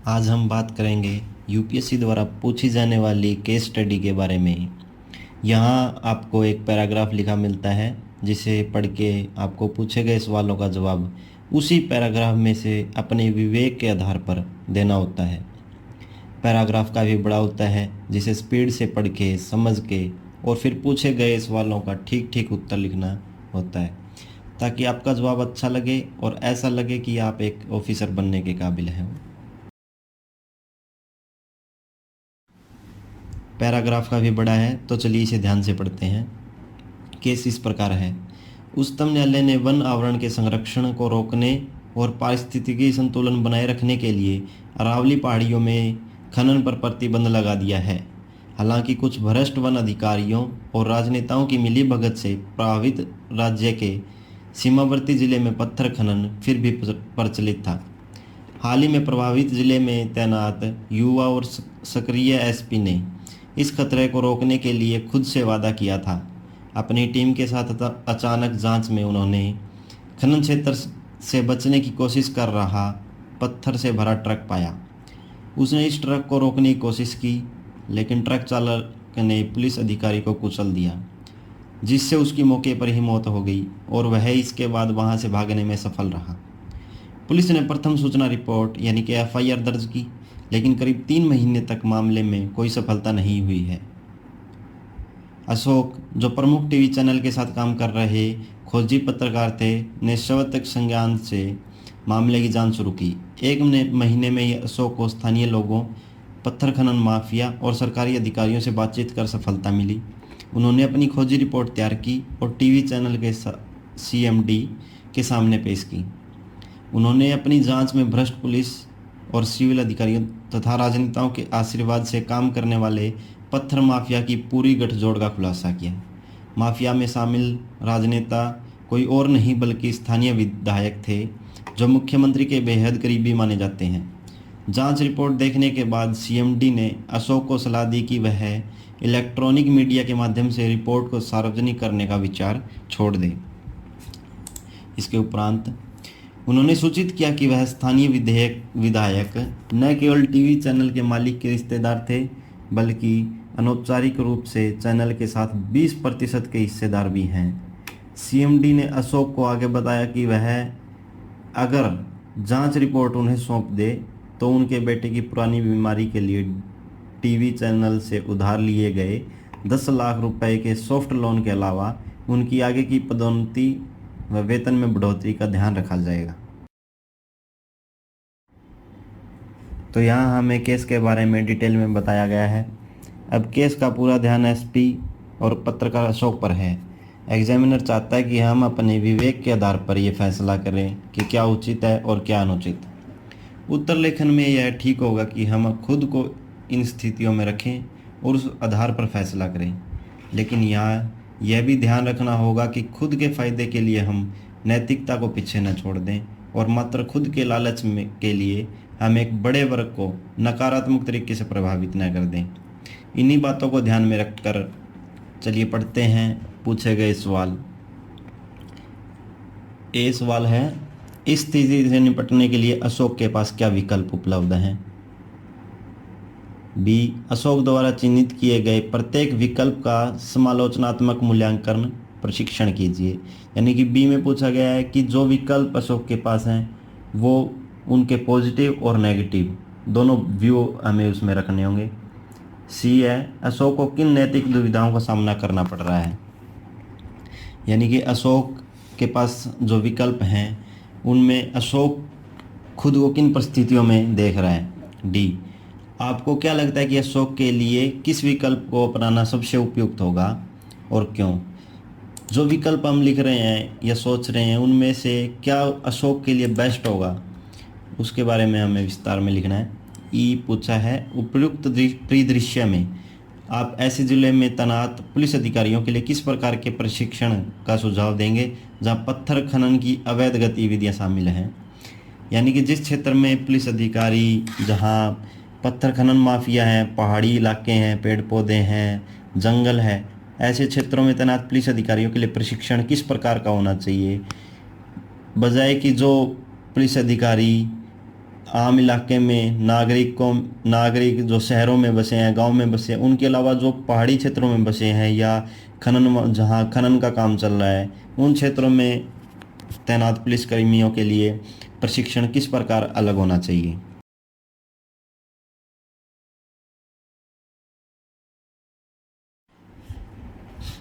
आज हम बात करेंगे यूपीएससी द्वारा पूछी जाने वाली केस स्टडी के बारे में। यहाँ आपको एक पैराग्राफ लिखा मिलता है जिसे पढ़ के आपको पूछे गए सवालों का जवाब उसी पैराग्राफ में से अपने विवेक के आधार पर देना होता है। पैराग्राफ काफ़ी बड़ा होता है जिसे स्पीड से पढ़ के समझ के और फिर पूछे गए सवालों का ठीक ठीक उत्तर लिखना होता है, ताकि आपका जवाब अच्छा लगे और ऐसा लगे कि आप एक ऑफिसर बनने के काबिल हैं। पैराग्राफ काफ़ी बड़ा है तो चलिए इसे ध्यान से पढ़ते हैं। केस इस प्रकार है। उच्चतम न्यायालय ने वन आवरण के संरक्षण को रोकने और पारिस्थितिकी संतुलन बनाए रखने के लिए अरावली पहाड़ियों में खनन पर प्रतिबंध लगा दिया है। हालांकि कुछ भ्रष्ट वन अधिकारियों और राजनेताओं की मिलीभगत से प्रभावित राज्य के सीमावर्ती जिले में पत्थर खनन फिर भी प्रचलित था। हाल ही में प्रभावित जिले में तैनात युवा और सक्रिय एसपी ने इस खतरे को रोकने के लिए खुद से वादा किया था। अपनी टीम के साथ अचानक जांच में उन्होंने खनन क्षेत्र से बचने की कोशिश कर रहा पत्थर से भरा ट्रक पाया। उसने इस ट्रक को रोकने की कोशिश की, लेकिन ट्रक चालक ने पुलिस अधिकारी को कुचल दिया, जिससे उसकी मौके पर ही मौत हो गई और वह इसके बाद वहां से भागने में सफल रहा। पुलिस ने प्रथम सूचना रिपोर्ट यानी कि एफआईआर दर्ज की, लेकिन करीब 3 महीने तक मामले में कोई सफलता नहीं हुई है। अशोक, जो प्रमुख टीवी चैनल के साथ काम कर रहे खोजी पत्रकार थे, ने स्वतः संज्ञान से मामले की जांच शुरू की। 1 महीने में ही अशोक को स्थानीय लोगों, पत्थर खनन माफिया और सरकारी अधिकारियों से बातचीत कर सफलता मिली। उन्होंने अपनी खोजी रिपोर्ट तैयार की और टीवी चैनल के सीएमडी के सामने पेश की। उन्होंने अपनी जांच में भ्रष्ट पुलिस और सिविल अधिकारियों तथा राजनेताओं के आशीर्वाद से काम करने वाले पत्थर माफिया की पूरी गठजोड़ का खुलासा किया। माफिया में शामिल राजनेता कोई और नहीं बल्कि स्थानीय विधायक थे, जो मुख्यमंत्री के बेहद करीबी माने जाते हैं। जांच रिपोर्ट देखने के बाद सीएमडी ने अशोक को सलाह दी कि वह इलेक्ट्रॉनिक मीडिया के माध्यम से रिपोर्ट को सार्वजनिक करने का विचार छोड़ दे। इसके उपरांत उन्होंने सूचित किया कि वह स्थानीय विधायक न केवल टीवी चैनल के मालिक के रिश्तेदार थे, बल्कि अनौपचारिक रूप से चैनल के साथ 20% के हिस्सेदार भी हैं। सीएमडी ने अशोक को आगे बताया कि वह अगर जांच रिपोर्ट उन्हें सौंप दे तो उनके बेटे की पुरानी बीमारी के लिए टीवी चैनल से उधार लिए गए 10 लाख रुपए के सॉफ्ट लोन के अलावा उनकी आगे की पदोन्नति व वेतन में बढ़ोतरी का ध्यान रखा जाएगा। तो यहाँ हमें केस के बारे में डिटेल में बताया गया है। अब केस का पूरा ध्यान एसपी और पत्रकार अशोक पर है। एग्जामिनर चाहता है कि हम अपने विवेक के आधार पर यह फैसला करें कि क्या उचित है और क्या अनुचित। उत्तर लेखन में यह ठीक होगा कि हम खुद को इन स्थितियों में रखें और उस आधार पर फैसला करें, लेकिन यहाँ यह भी ध्यान रखना होगा कि खुद के फायदे के लिए हम नैतिकता को पीछे न छोड़ दें और मात्र खुद के लालच के लिए हम एक बड़े वर्ग को नकारात्मक तरीके से प्रभावित न कर दें। इन्हीं बातों को ध्यान में रखकर चलिए पढ़ते हैं पूछे गए सवाल। ए सवाल है, इस स्थिति से निपटने के लिए अशोक के पास क्या विकल्प उपलब्ध हैं? बी, अशोक द्वारा चिन्हित किए गए प्रत्येक विकल्प का समालोचनात्मक मूल्यांकन प्रशिक्षण कीजिए। यानी कि बी में पूछा गया है कि जो विकल्प अशोक के पास हैं वो उनके पॉजिटिव और नेगेटिव दोनों व्यू हमें उसमें रखने होंगे। सी है, अशोक को किन नैतिक दुविधाओं का सामना करना पड़ रहा है। यानी कि अशोक के पास जो विकल्प हैं उनमें अशोक खुद को किन परिस्थितियों में देख रहा है। डी, आपको क्या लगता है कि अशोक के लिए किस विकल्प को अपनाना सबसे उपयुक्त होगा और क्यों? जो विकल्प हम लिख रहे हैं या सोच रहे हैं उनमें से क्या अशोक के लिए बेस्ट होगा, उसके बारे में हमें विस्तार में लिखना है। ई पूछा है, उपयुक्त परिदृश्य में आप ऐसे जिले में तैनात पुलिस अधिकारियों के लिए किस प्रकार के प्रशिक्षण का सुझाव देंगे जहां पत्थर खनन की अवैध गतिविधियां शामिल हैं। यानी कि जिस क्षेत्र में पुलिस अधिकारी, जहां पत्थर खनन माफिया हैं, पहाड़ी इलाके हैं, पेड़ पौधे हैं, जंगल है, ऐसे क्षेत्रों में तैनात पुलिस अधिकारियों के लिए प्रशिक्षण किस प्रकार का होना चाहिए, बजाय कि जो पुलिस अधिकारी आम इलाके में नागरिक जो शहरों में बसे हैं, गांव में बसे हैं, उनके अलावा जो पहाड़ी क्षेत्रों में बसे हैं या जहां खनन का काम चल रहा है, उन क्षेत्रों में तैनात पुलिसकर्मियों के लिए प्रशिक्षण किस प्रकार अलग होना चाहिए।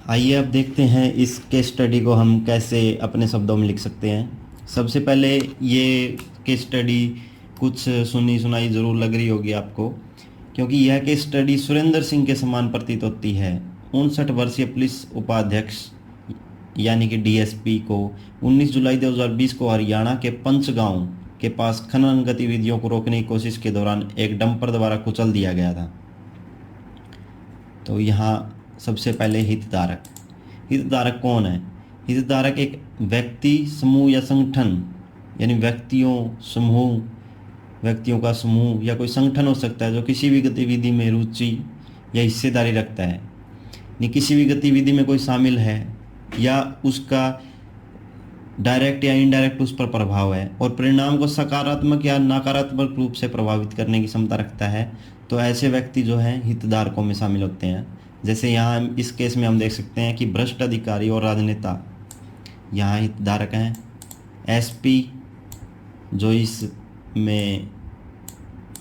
आइए अब देखते हैं इस केस स्टडी को हम कैसे अपने शब्दों में लिख सकते हैं। सबसे पहले ये केस स्टडी कुछ सुनी सुनाई ज़रूर लग रही होगी आपको, क्योंकि यह केस स्टडी सुरेंद्र सिंह के समान प्रतीत होती है। 59 वर्षीय पुलिस उपाध्यक्ष यानी कि डीएसपी को 19 जुलाई 2020 को हरियाणा के पंचगांव के पास खनन गतिविधियों को रोकने की कोशिश के दौरान एक डंपर द्वारा कुचल दिया गया था। तो यहाँ सबसे पहले हितधारक कौन है? हितधारक एक व्यक्ति, समूह या संगठन, यानी व्यक्तियों का समूह या कोई संगठन हो सकता है जो किसी भी गतिविधि में रुचि या हिस्सेदारी रखता है, यानी किसी भी गतिविधि में कोई शामिल है या उसका डायरेक्ट या इनडायरेक्ट उस पर प्रभाव है और परिणाम को सकारात्मक या नकारात्मक रूप से प्रभावित करने की क्षमता रखता है, तो ऐसे व्यक्ति जो हैं हितधारकों में शामिल होते हैं। जैसे यहाँ इस केस में हम देख सकते हैं कि भ्रष्ट अधिकारी और राजनेता यहाँ हितधारक हैं। एसपी जो इसमें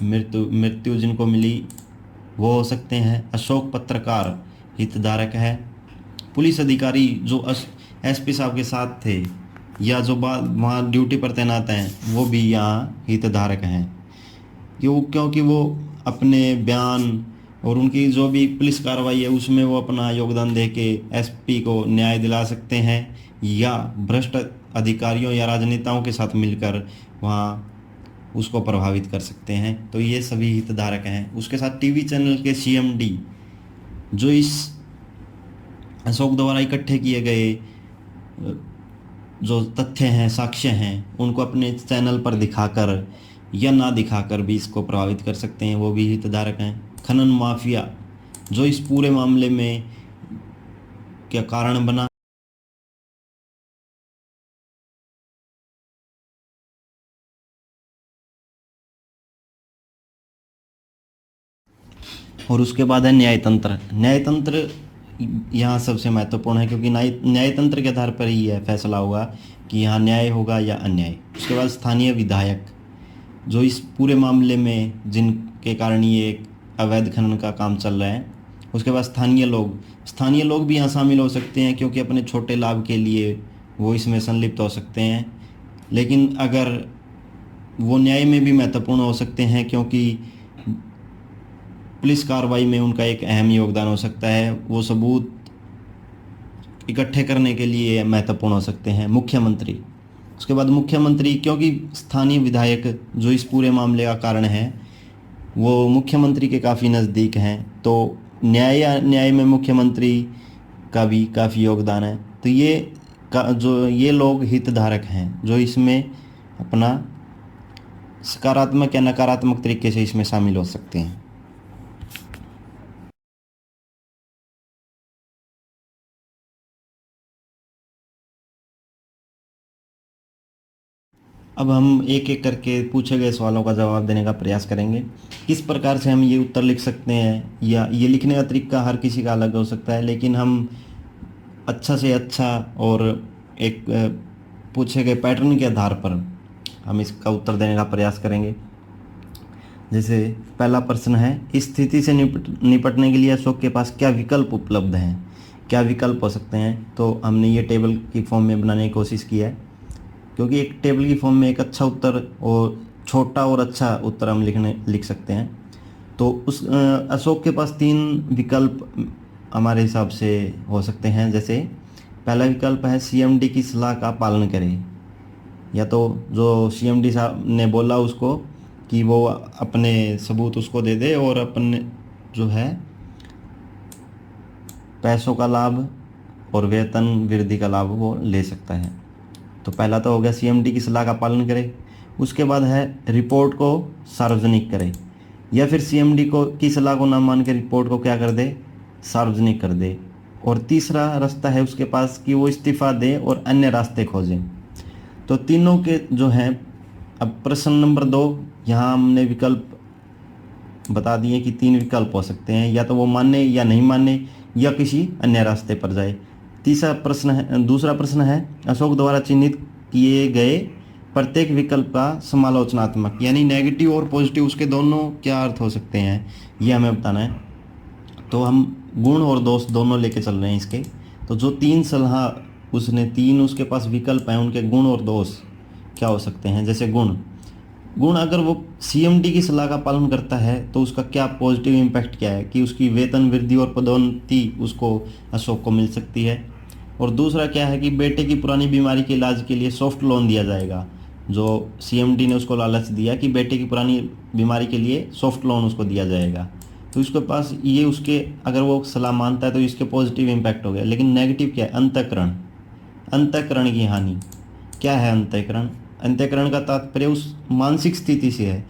मृत्यु जिनको मिली वो हो सकते हैं। अशोक पत्रकार हितधारक है। पुलिस अधिकारी जो एसपी साहब के साथ थे या जो वहाँ ड्यूटी पर तैनात हैं वो भी यहाँ हितधारक हैं, क्योंकि वो अपने बयान और उनकी जो भी पुलिस कार्रवाई है उसमें वो अपना योगदान दे के एसपी को न्याय दिला सकते हैं या भ्रष्ट अधिकारियों या राजनेताओं के साथ मिलकर वहाँ उसको प्रभावित कर सकते हैं। तो ये सभी हितधारक हैं। उसके साथ टीवी चैनल के सीएमडी जो इस अशोक द्वारा इकट्ठे किए गए जो तथ्य हैं, साक्ष्य हैं, उनको अपने चैनल पर दिखाकर या ना दिखाकर भी इसको प्रभावित कर सकते हैं, वो भी हितधारक हैं। खनन माफिया जो इस पूरे मामले में क्या कारण बना और उसके बाद है न्यायतंत्र यहाँ सबसे महत्वपूर्ण है, क्योंकि न्यायतंत्र के आधार पर ही यह फैसला होगा कि यहाँ न्याय होगा या अन्याय। उसके बाद स्थानीय विधायक जो इस पूरे मामले में जिनके कारण ये एक अवैध खनन का काम चल रहा है। उसके बाद स्थानीय लोग भी यहाँ शामिल हो सकते हैं, क्योंकि अपने छोटे लाभ के लिए वो इसमें संलिप्त हो सकते हैं, लेकिन अगर वो न्याय में भी महत्वपूर्ण हो सकते हैं, क्योंकि पुलिस कार्रवाई में उनका एक अहम योगदान हो सकता है। वो सबूत इकट्ठे करने के लिए महत्वपूर्ण हो सकते हैं। उसके बाद मुख्यमंत्री, क्योंकि स्थानीय विधायक जो इस पूरे मामले का कारण है वो मुख्यमंत्री के काफ़ी नज़दीक हैं, तो न्याय में मुख्यमंत्री का भी काफ़ी योगदान है। तो ये लोग हितधारक हैं जो इसमें अपना सकारात्मक या नकारात्मक तरीके से इसमें शामिल हो सकते हैं। अब हम एक एक करके पूछे गए सवालों का जवाब देने का प्रयास करेंगे। किस प्रकार से हम ये उत्तर लिख सकते हैं, या ये लिखने का तरीका हर किसी का अलग हो सकता है, लेकिन हम अच्छा से अच्छा और एक पूछे गए पैटर्न के आधार पर हम इसका उत्तर देने का प्रयास करेंगे। जैसे पहला प्रश्न है, इस स्थिति से निपटने के लिए अशोक के पास क्या विकल्प उपलब्ध हैं? क्या विकल्प हो सकते हैं? तो हमने ये टेबल की फॉर्म में बनाने की कोशिश की है, क्योंकि एक टेबल की फॉर्म में एक अच्छा उत्तर और छोटा और अच्छा उत्तर हम लिख सकते हैं। तो उस अशोक के पास 3 विकल्प हमारे हिसाब से हो सकते हैं। जैसे पहला विकल्प है सीएमडी की सलाह का पालन करें, या तो जो सीएमडी साहब ने बोला उसको कि वो अपने सबूत उसको दे दे और अपने जो है पैसों का लाभ और वेतन वृद्धि का लाभ वो ले सकता है। तो पहला तो हो गया सीएमडी की सलाह का पालन करे। उसके बाद है रिपोर्ट को सार्वजनिक करे, या फिर सीएमडी की सलाह को ना मान के रिपोर्ट को क्या कर दे, सार्वजनिक कर दे। और तीसरा रास्ता है उसके पास कि वो इस्तीफा दे और अन्य रास्ते खोजें। तो तीनों के जो हैं अब प्रश्न नंबर 2, यहाँ हमने विकल्प बता दिए कि 3 विकल्प हो सकते हैं, या तो वो माने या नहीं माने या किसी अन्य रास्ते पर जाए। दूसरा प्रश्न है अशोक द्वारा चिन्हित किए गए प्रत्येक विकल्प का समालोचनात्मक, यानी नेगेटिव और पॉजिटिव उसके दोनों क्या अर्थ हो सकते हैं, ये हमें बताना है। तो हम गुण और दोष दोनों लेके चल रहे हैं इसके। तो जो 3 सलाह उसने 3 उसके पास विकल्प हैं, उनके गुण और दोष क्या हो सकते हैं। जैसे गुण अगर वो सीएमडी की सलाह का पालन करता है तो उसका क्या पॉजिटिव इम्पैक्ट क्या है कि उसकी वेतन वृद्धि और पदोन्नति उसको अशोक को मिल सकती है। और दूसरा क्या है कि बेटे की पुरानी बीमारी के इलाज के लिए सॉफ्ट लोन दिया जाएगा, जो सीएमडी ने उसको लालच दिया कि बेटे की पुरानी बीमारी के लिए सॉफ्ट लोन उसको दिया जाएगा। तो इसके पास ये उसके अगर वो सलाह मानता है तो इसके पॉजिटिव इम्पैक्ट हो गया। लेकिन नेगेटिव क्या है, अंतःकरण की हानि। क्या है अंतःकरण? अंतःकरण का तात्पर्य उस मानसिक स्थिति से है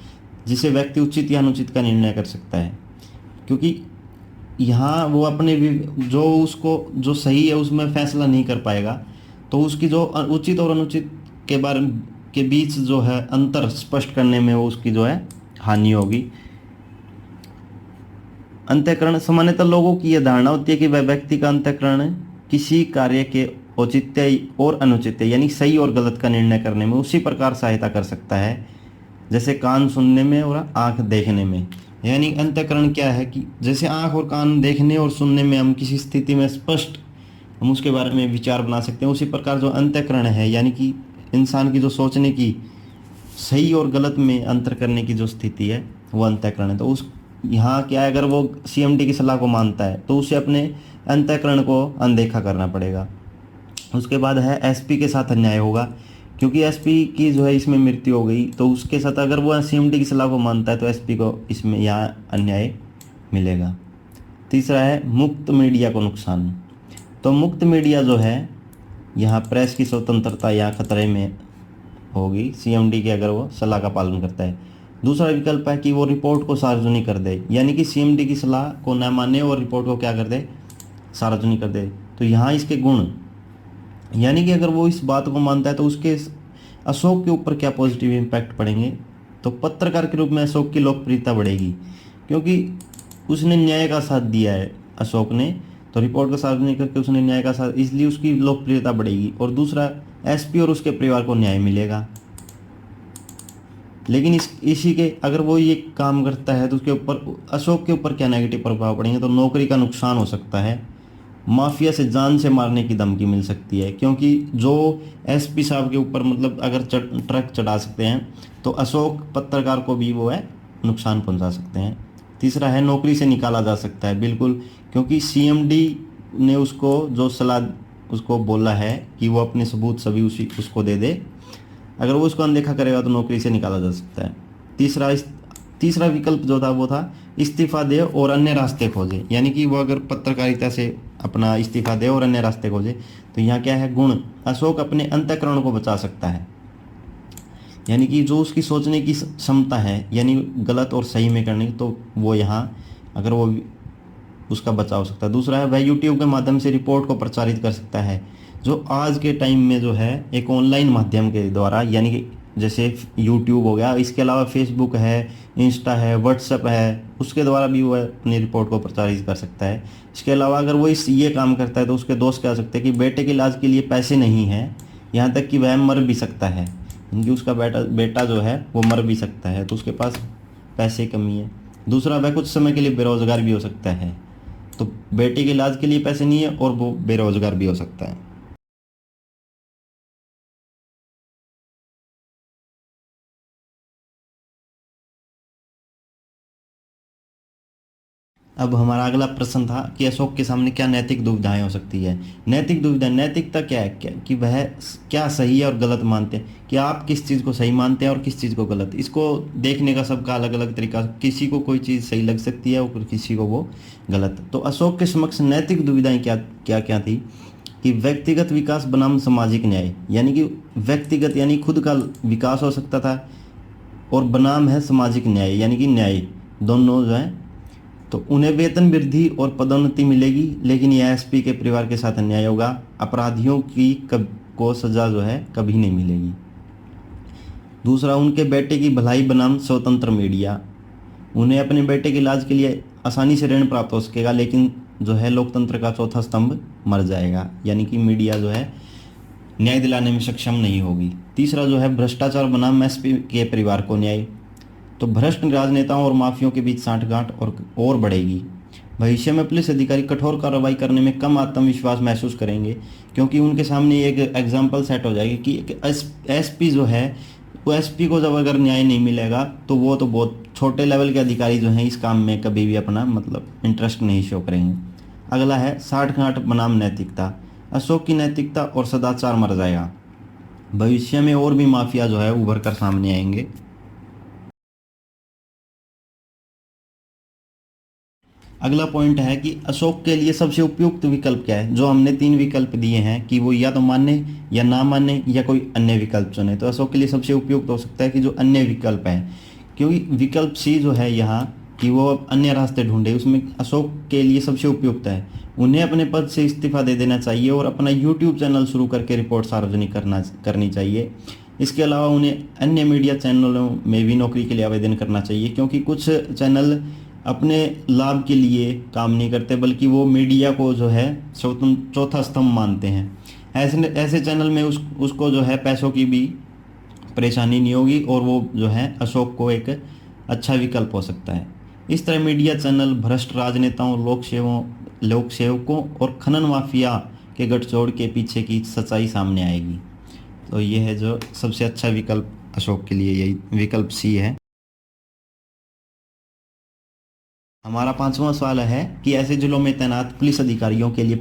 जिसे व्यक्ति उचित या अनुचित का निर्णय कर सकता है। क्योंकि यहाँ वो अपने जो उसको जो सही है उसमें फैसला नहीं कर पाएगा, तो उसकी जो उचित और अनुचित के बारे के बीच जो है अंतर स्पष्ट करने में वो उसकी जो है हानि होगी। अंतःकरण, सामान्यतः लोगों की यह धारणा होती है कि वह व्यक्ति का अंतःकरण किसी कार्य के औचित्य और अनुचित्य यानी सही और गलत का निर्णय करने में उसी प्रकार सहायता कर सकता है जैसे कान सुनने में और आंख देखने में। यानी अंतःकरण क्या है कि जैसे आंख और कान देखने और सुनने में हम किसी स्थिति में स्पष्ट हम उसके बारे में विचार बना सकते हैं, उसी प्रकार जो अंतःकरण है यानी कि इंसान की जो सोचने की सही और गलत में अंतर करने की जो स्थिति है वो अंतःकरण है। तो उस यहाँ क्या है, अगर वो सीएमडी की सलाह को मानता है तो उसे अपने अंतःकरण को अनदेखा करना पड़ेगा। उसके बाद है एसपी के साथ अन्याय होगा, क्योंकि एसपी की जो है इसमें मृत्यु हो गई तो उसके साथ अगर वो सीएमडी की सलाह को मानता है तो एसपी को इसमें यहाँ अन्याय मिलेगा। तीसरा है मुक्त मीडिया को नुकसान। तो मुक्त मीडिया जो है यहाँ प्रेस की स्वतंत्रता यहाँ खतरे में होगी सीएमडी के अगर वो सलाह का पालन करता है। दूसरा विकल्प है कि वो रिपोर्ट को सार्वजनिक कर दे, यानी कि सीएमडी की सलाह को न माने और रिपोर्ट को क्या कर दे, सार्वजनिक कर दे। तो यहाँ इसके गुण, यानी कि अगर वो इस बात को मानता है तो उसके अशोक के ऊपर क्या पॉजिटिव इम्पैक्ट पड़ेंगे। तो पत्रकार के रूप में अशोक की लोकप्रियता बढ़ेगी, क्योंकि उसने न्याय का साथ दिया है अशोक ने, तो रिपोर्ट को सार्वजनिक करके उसने न्याय का साथ, इसलिए उसकी लोकप्रियता बढ़ेगी। और दूसरा एसपी और उसके परिवार को न्याय मिलेगा। लेकिन इसी के अगर वो ये काम करता है तो उसके ऊपर अशोक के ऊपर क्या नेगेटिव प्रभाव पड़ेंगे। तो नौकरी का नुकसान हो सकता है, माफिया से जान से मारने की धमकी मिल सकती है, क्योंकि जो एसपी साहब के ऊपर मतलब अगर ट्रक चढ़ा सकते हैं तो अशोक पत्रकार को भी वो है नुकसान पहुंचा सकते हैं। तीसरा है नौकरी से निकाला जा सकता है, बिल्कुल, क्योंकि सीएमडी ने उसको जो सलाह उसको बोला है कि वो अपने सबूत सभी उसको दे दे, अगर वो उसको अनदेखा करेगा तो नौकरी से निकाला जा सकता है। तीसरा विकल्प जो था वो था इस्तीफा दे और अन्य रास्ते खोजे, यानी कि वो अगर पत्रकारिता से अपना इस्तीफा दे और अन्य रास्ते खोजे। तो यहाँ क्या है गुण, अशोक अपने अंतःकरण को बचा सकता है, यानी कि जो उसकी सोचने की क्षमता है यानी गलत और सही में करने की, तो वो यहाँ अगर वो उसका बचाव हो सकता है। दूसरा है वह यूट्यूब के माध्यम से रिपोर्ट को प्रचारित कर सकता है, जो आज के टाइम में जो है एक ऑनलाइन माध्यम के द्वारा, यानी कि जैसे यूट्यूब हो गया, इसके अलावा फेसबुक है, इंस्टा है, व्हाट्सएप है, उसके द्वारा भी वो अपनी रिपोर्ट को प्रचारित कर सकता है। इसके अलावा अगर वो ये काम करता है तो उसके दोस्त कह सकते हैं कि बेटे के इलाज के लिए पैसे नहीं हैं, यहाँ तक कि वह मर भी सकता है, क्योंकि उसका बेटा जो है वो मर भी सकता है तो उसके पास पैसे कमी है। दूसरा वह कुछ समय के लिए बेरोजगार भी हो सकता है, तो बेटे के इलाज के लिए पैसे नहीं है और वो बेरोजगार भी हो सकता है। अब हमारा अगला प्रश्न था कि अशोक के सामने क्या नैतिक दुविधाएं हो सकती है। नैतिक दुविधा, नैतिकता क्या है, कि वह क्या सही है और गलत मानते हैं, कि आप किस चीज़ को सही मानते हैं और किस चीज़ को गलत। इसको देखने का सबका अलग अलग तरीका, किसी को कोई चीज़ सही लग सकती है और किसी को वो गलत। तो अशोक के समक्ष नैतिक दुविधाएं क्या क्या क्या थी कि व्यक्तिगत विकास बनाम सामाजिक न्याय, यानी कि व्यक्तिगत यानी खुद का विकास हो सकता था, और बनाम है सामाजिक न्याय यानी कि न्याय, दोनों जो है। तो उन्हें वेतन वृद्धि और पदोन्नति मिलेगी, लेकिन यह एसपी के परिवार के साथ अन्याय होगा। अपराधियों की को सजा जो है कभी नहीं मिलेगी। दूसरा, उनके बेटे की भलाई बनाम स्वतंत्र मीडिया। उन्हें अपने बेटे के इलाज के लिए आसानी से ऋण प्राप्त हो सकेगा, लेकिन जो है लोकतंत्र का चौथा स्तंभ मर जाएगा, यानी कि मीडिया जो है न्याय दिलाने में सक्षम नहीं होगी। तीसरा जो है, भ्रष्टाचार बनाम एसपी के परिवार को न्याय। तो भ्रष्ट राजनेताओं और माफियों के बीच साठगांठ और बढ़ेगी। भविष्य में पुलिस अधिकारी कठोर कार्रवाई करने में कम आत्मविश्वास महसूस करेंगे, क्योंकि उनके सामने एक एग्जाम्पल सेट हो जाएगी कि एक एसपी जो है, वो एसपी को जब अगर न्याय नहीं मिलेगा तो वो तो बहुत छोटे लेवल के अधिकारी जो हैं इस काम में कभी भी अपना इंटरेस्ट नहीं शो करेंगे। अगला है साठगांठ बनाम नैतिकता। अशोक की नैतिकता और सदाचार मर जाएगा। भविष्य में और भी माफिया जो है उभर कर सामने आएंगे। अगला पॉइंट है कि अशोक के लिए सबसे उपयुक्त विकल्प क्या है। जो हमने 3 विकल्प दिए हैं कि वो या तो माने या ना माने या कोई अन्य विकल्प चुने, तो अशोक के लिए सबसे उपयुक्त हो सकता है कि जो अन्य विकल्प है, क्योंकि विकल्प सी जो है यहाँ कि वो अन्य रास्ते ढूंढे, उसमें अशोक के लिए सबसे उपयुक्त है। उन्हें अपने पद से इस्तीफा दे देना चाहिए और अपना यूट्यूब चैनल शुरू करके रिपोर्ट सार्वजनिक करनी चाहिए। इसके अलावा उन्हें अन्य मीडिया चैनलों में भी नौकरी के लिए आवेदन करना चाहिए, क्योंकि कुछ चैनल अपने लाभ के लिए काम नहीं करते, बल्कि वो मीडिया को जो है चौथा स्तंभ मानते हैं। ऐसे ऐसे चैनल में उसको जो है पैसों की भी परेशानी नहीं होगी और वो जो है अशोक को एक अच्छा विकल्प हो सकता है। इस तरह मीडिया चैनल भ्रष्ट राजनेताओं, लोक सेवकों और खनन माफिया के गठजोड़ के पीछे की सच्चाई सामने आएगी। तो ये है जो सबसे अच्छा विकल्प अशोक के लिए, यही विकल्प सी है। हमारा 5वां सवाल है कि ऐसे जिलों में तैनात पुलिस अधिकारियों के लिए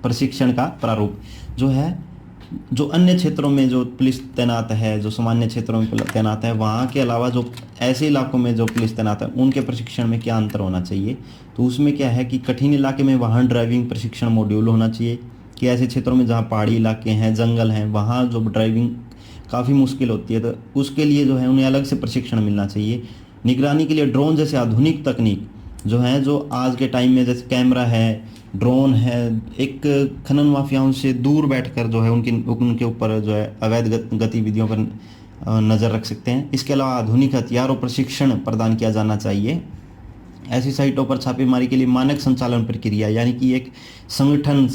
प्रशिक्षण का प्रारूप जो है। जो अन्य क्षेत्रों में जो पुलिस तैनात है, जो सामान्य क्षेत्रों में तैनात है, वहाँ के अलावा जो ऐसे इलाकों में जो पुलिस तैनात है उनके प्रशिक्षण में क्या अंतर होना चाहिए। तो उसमें क्या है कि कठिन इलाके में वाहन ड्राइविंग प्रशिक्षण मॉड्यूल होना चाहिए, कि ऐसे क्षेत्रों में जहाँ पहाड़ी इलाके हैं, जंगल हैं, वहाँ जो ड्राइविंग काफ़ी मुश्किल होती है, तो उसके लिए जो है उन्हें अलग से प्रशिक्षण मिलना चाहिए। निगरानी के लिए ड्रोन जैसे आधुनिक तकनीक जो है, जो आज के टाइम में जैसे कैमरा है, ड्रोन है, एक खनन माफियाओं से दूर बैठकर जो है उनके ऊपर जो है अवैध गतिविधियों पर नज़र रख सकते हैं। इसके अलावा आधुनिक हथियार और प्रशिक्षण प्रदान किया जाना चाहिए। ऐसी साइटों पर छापेमारी के लिए मानक संचालन प्रक्रिया, यानी कि एक संगठन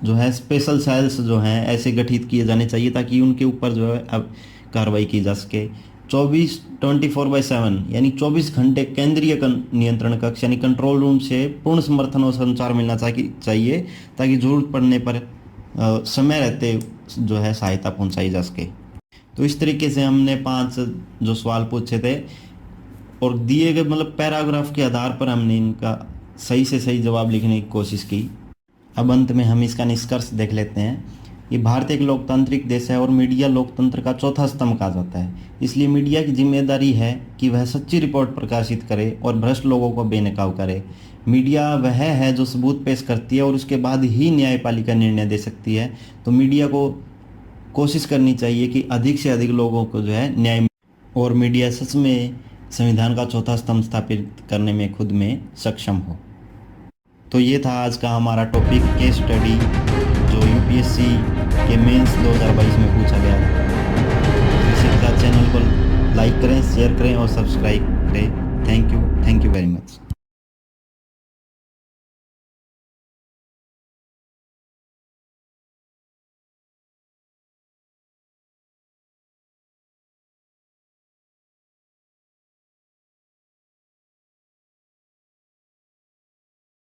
जो है, स्पेशल सेल्स जो हैं ऐसे गठित किए जाने चाहिए ताकि उनके ऊपर जो है अब कार्रवाई की जा सके। 24/7 यानी 24 घंटे केंद्रीय नियंत्रण कक्ष यानी कंट्रोल रूम से पूर्ण समर्थन और संचार मिलना चाहिए, ताकि जरूरत पड़ने पर समय रहते जो है सहायता पहुंचाई जा सके। तो इस तरीके से हमने 5 जो सवाल पूछे थे और दिए गए पैराग्राफ के आधार पर हमने इनका सही से सही जवाब लिखने की कोशिश की। अब अंत में हम इसका निष्कर्ष देख लेते हैं। ये भारत एक लोकतांत्रिक देश है और मीडिया लोकतंत्र का चौथा स्तंभ कहा जाता है। इसलिए मीडिया की जिम्मेदारी है कि वह सच्ची रिपोर्ट प्रकाशित करे और भ्रष्ट लोगों को बेनकाब करे। मीडिया वह है जो सबूत पेश करती है और उसके बाद ही न्यायपालिका निर्णय दे सकती है। तो मीडिया को कोशिश करनी चाहिए कि अधिक से अधिक लोगों को जो है न्याय, और मीडिया सच में संविधान का चौथा स्तंभ स्थापित करने में खुद में सक्षम हो। तो ये था आज का हमारा टॉपिक, केस स्टडी जो यूपीएससी के मेंस 2022 में पूछा गया था। इसी के साथ चैनल को लाइक करें, शेयर करें और सब्सक्राइब करें। Thank you very much.